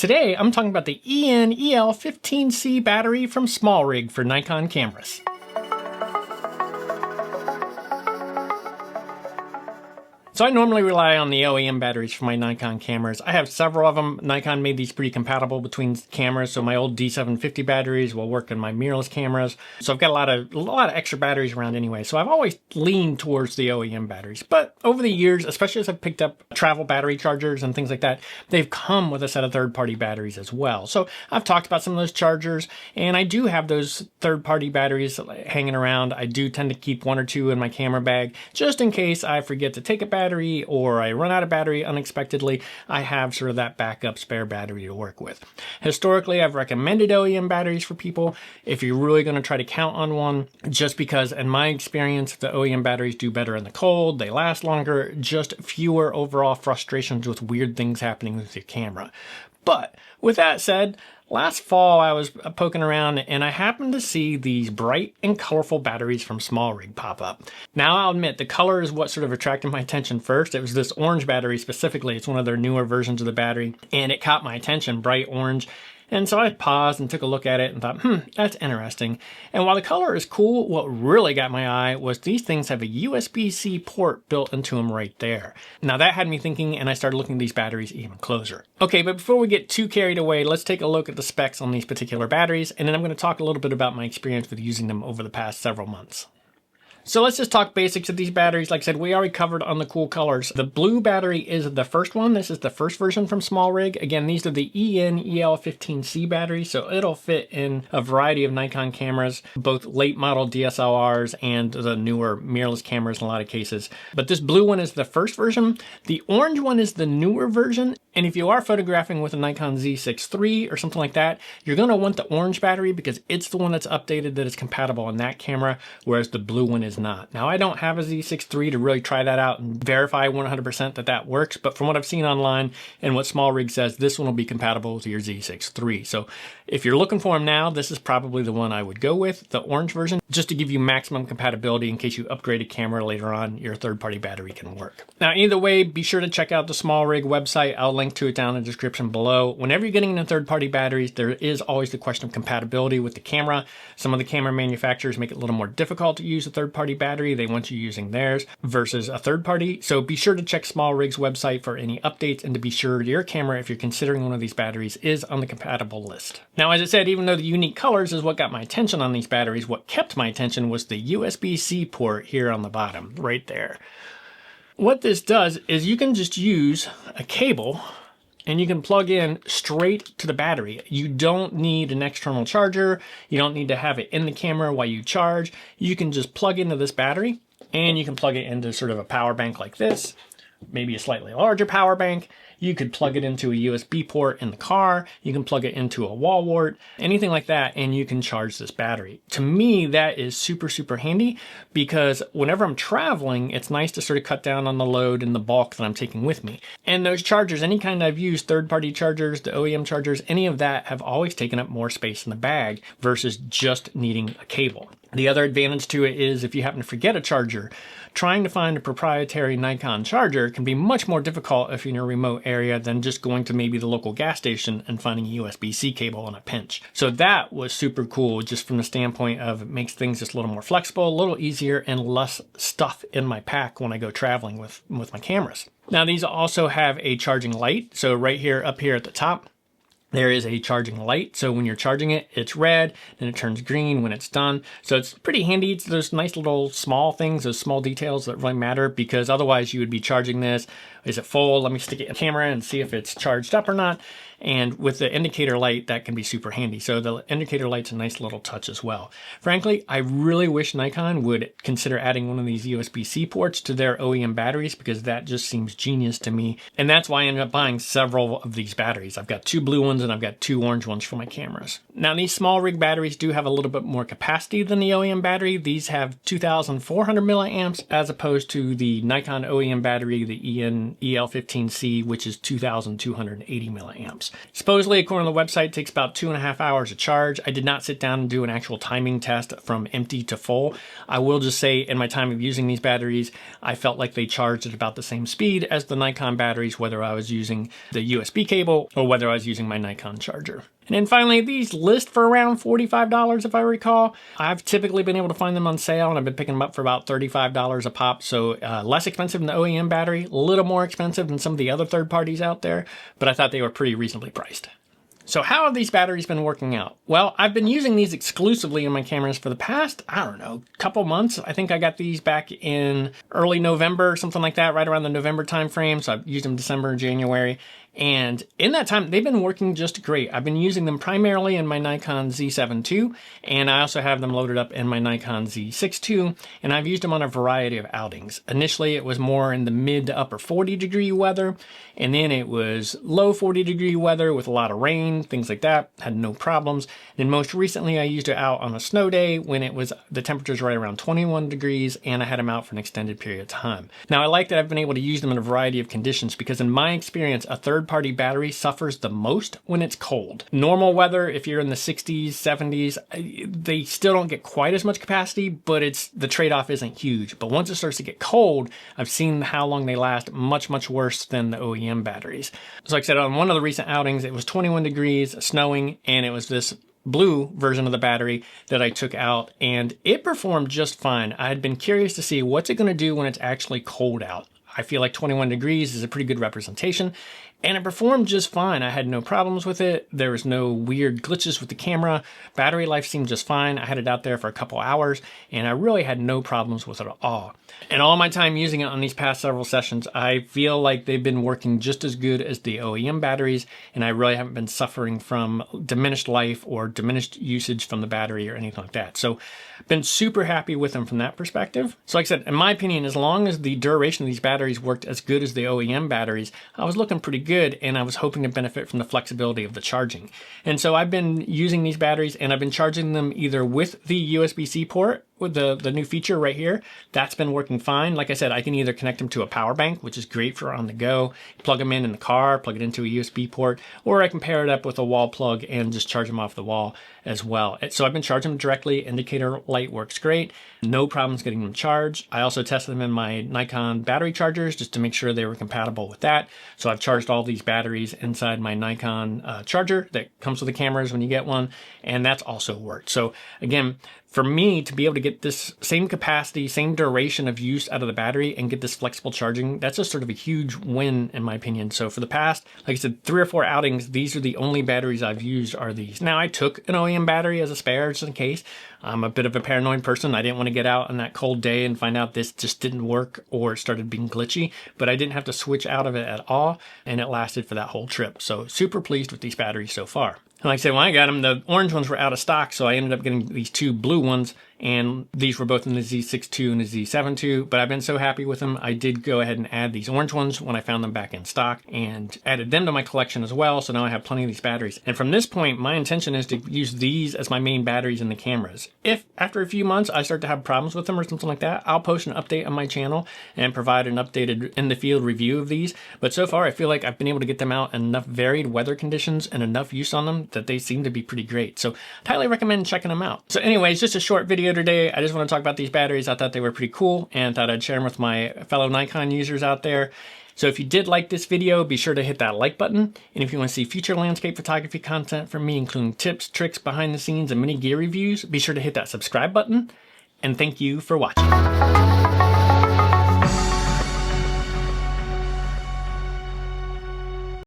Today, I'm talking about the EN-EL15C battery from SmallRig for Nikon cameras. So I normally rely on the OEM batteries for my Nikon cameras. I have several of them. Nikon made these pretty compatible between cameras, so my old D750 batteries will work on my mirrorless cameras. So I've got a lot of extra batteries around anyway. So I've always leaned towards the OEM batteries. But over the years, especially as I've picked up travel battery chargers and things like that, they've come with a set of third-party batteries as well. So I've talked about some of those chargers, and I do have those third-party batteries hanging around. I do tend to keep one or two in my camera bag, just in case I forget to take a battery or I run out of battery unexpectedly. I have sort of that backup spare battery to work with. Historically, I've recommended OEM batteries for people if you're really going to try to count on one, just because in my experience, the OEM batteries do better in the cold, they last longer, just fewer overall frustrations with weird things happening with your camera. But with that said, last fall I was poking around and I happened to see these bright and colorful batteries from SmallRig pop up. Now I'll admit the color is what sort of attracted my attention first. It was this orange battery specifically. It's one of their newer versions of the battery and it caught my attention, bright orange. And so I paused and took a look at it and thought, that's interesting. And while the color is cool, what really got my eye was these things have a USB-C port built into them right there. Now that had me thinking, and I started looking at these batteries even closer. Okay, but before we get too carried away, let's take a look at the specs on these particular batteries, and then I'm going to talk a little bit about my experience with using them over the past several months. So let's just talk basics of these batteries. Like I said, we already covered on the cool colors. The blue battery is the first one. This is the first version from SmallRig. Again, these are the EN-EL15C batteries, so it'll fit in a variety of Nikon cameras, both late model DSLRs and the newer mirrorless cameras in a lot of cases. But this blue one is the first version. The orange one is the newer version. And if you are photographing with a Nikon Z6 III or something like that, you're going to want the orange battery because it's the one that's updated that is compatible on that camera, whereas the blue one is not. Now, I don't have a Z6 III to really try that out and verify 100% that that works, but from what I've seen online and what SmallRig says, this one will be compatible with your Z6 III. So if you're looking for them now, this is probably the one I would go with, the orange version, just to give you maximum compatibility in case you upgrade a camera later on, your third-party battery can work. Now, either way, be sure to check out the SmallRig website. I'll link to it down in the description below. Whenever you're getting into third-party batteries, there is always the question of compatibility with the camera. Some of the camera manufacturers make it a little more difficult to use a third-party battery. They want you using theirs versus a third-party. So be sure to check SmallRig's website for any updates and to be sure your camera, if you're considering one of these batteries, is on the compatible list. Now, as I said, even though the unique colors is what got my attention on these batteries, what kept my attention was the USB-C port here on the bottom, right there. What this does is you can just use a cable and you can plug in straight to the battery. You don't need an external charger. You don't need to have it in the camera while you charge. You can just plug into this battery and you can plug it into sort of a power bank like this, maybe a slightly larger power bank. You could plug it into a USB port in the car. You can plug it into a wall wart, anything like that, and you can charge this battery. To me, that is super, super handy because whenever I'm traveling, it's nice to sort of cut down on the load and the bulk that I'm taking with me. And those chargers, any kind I've used, third-party chargers, the OEM chargers, any of that have always taken up more space in the bag versus just needing a cable. The other advantage to it is if you happen to forget a charger, trying to find a proprietary Nikon charger can be much more difficult if you're in a remote area than just going to maybe the local gas station and finding a USB-C cable in a pinch. So that was super cool just from the standpoint of it makes things just a little more flexible, a little easier, and less stuff in my pack when I go traveling with my cameras. Now these also have a charging light. So right here, up here at the top, there is a charging light. So when you're charging it, it's red, then it turns green when it's done. So it's pretty handy. It's those nice little small things, those small details that really matter because otherwise you would be charging this. Is it full? Let me stick it in the camera and see if it's charged up or not. And with the indicator light, that can be super handy. So the indicator light's a nice little touch as well. Frankly, I really wish Nikon would consider adding one of these USB-C ports to their OEM batteries because that just seems genius to me. And that's why I ended up buying several of these batteries. I've got two blue ones and I've got two orange ones for my cameras. Now these SmallRig batteries do have a little bit more capacity than the OEM battery. These have 2,400 milliamps as opposed to the Nikon OEM battery, the Rig EN-EL15C, which is 2,280 milliamps. Supposedly, according to the website, it takes about 2.5 hours to charge. I did not sit down and do an actual timing test from empty to full. I will just say, in my time of using these batteries, I felt like they charged at about the same speed as the Nikon batteries, whether I was using the USB cable or whether I was using my Nikon charger. And then finally, these list for around $45 if I recall. I've typically been able to find them on sale, and I've been picking them up for about $35 a pop, so less expensive than the OEM battery, a little more expensive than some of the other third parties out there, but I thought they were pretty reasonably priced. So how have these batteries been working out? Well, I've been using these exclusively in my cameras for the past, I don't know, couple months. I think I got these back in early November, something like that, right around the November time frame. So I've used them December and January. And in that time, they've been working just great. I've been using them primarily in my Nikon Z7 II, and I also have them loaded up in my Nikon Z6 II, and I've used them on a variety of outings. Initially, it was more in the mid to upper 40-degree weather, and then it was low 40-degree weather with a lot of rain, things like that. Had no problems. Then most recently, I used it out on a snow day when it was the temperatures right around 21 degrees, and I had them out for an extended period of time. Now, I like that I've been able to use them in a variety of conditions because in my experience, a third-party battery suffers the most when it's cold. Normal weather, if you're in the 60s, 70s, they still don't get quite as much capacity, but the trade-off isn't huge. But once it starts to get cold, I've seen how long they last much, much worse than the OEM batteries. So like I said, on one of the recent outings, it was 21 degrees, snowing, and it was this blue version of the battery that I took out, and it performed just fine. I had been curious to see what's it going to do when it's actually cold out. I feel like 21 degrees is a pretty good representation, and it performed just fine. I had no problems with it. There was no weird glitches with the camera. Battery life seemed just fine. I had it out there for a couple hours, and I really had no problems with it at all. And all my time using it on these past several sessions, I feel like they've been working just as good as the OEM batteries, and I really haven't been suffering from diminished life or diminished usage from the battery or anything like that. So I've been super happy with them from that perspective. So like I said, in my opinion, as long as the duration of these batteries worked as good as the OEM batteries, I was looking pretty good, and I was hoping to benefit from the flexibility of the charging. And so I've been using these batteries, and I've been charging them either with the USB-C port, with the new feature right here. That's been working fine. Like I said, I can either connect them to a power bank, which is great for on the go, plug them in the car, plug it into a USB port, or I can pair it up with a wall plug and just charge them off the wall as well. So I've been charging them directly. Indicator light works great. No problems getting them charged. I also tested them in my Nikon battery chargers just to make sure they were compatible with that. So I've charged all these batteries inside my Nikon charger that comes with the cameras when you get one, and that's also worked. So again, for me to be able to get this same capacity, same duration of use out of the battery and get this flexible charging, that's just sort of a huge win in my opinion. So for the past, like I said, 3 or 4 outings, these are the only batteries I've used are these. Now I took an OEM battery as a spare just in case. I'm a bit of a paranoid person. I didn't want to get out on that cold day and find out this just didn't work or it started being glitchy, but I didn't have to switch out of it at all, and it lasted for that whole trip. So super pleased with these batteries so far. And like I said, when I got them, the orange ones were out of stock, so I ended up getting these 2 blue ones, and these were both in the Z6 II and the Z7 II, but I've been so happy with them, I did go ahead and add these orange ones when I found them back in stock, and added them to my collection as well, so now I have plenty of these batteries. And from this point, my intention is to use these as my main batteries in the cameras. If after a few months I start to have problems with them or something like that, I'll post an update on my channel and provide an updated in-the-field review of these, but so far I feel like I've been able to get them out in enough varied weather conditions and enough use on them that they seem to be pretty great. So I highly recommend checking them out. So anyways, just a short video today. I just want to talk about these batteries. I thought they were pretty cool and thought I'd share them with my fellow Nikon users out there. So if you did like this video, be sure to hit that like button. And if you want to see future landscape photography content from me, including tips, tricks, behind the scenes, and mini gear reviews, be sure to hit that subscribe button. And thank you for watching.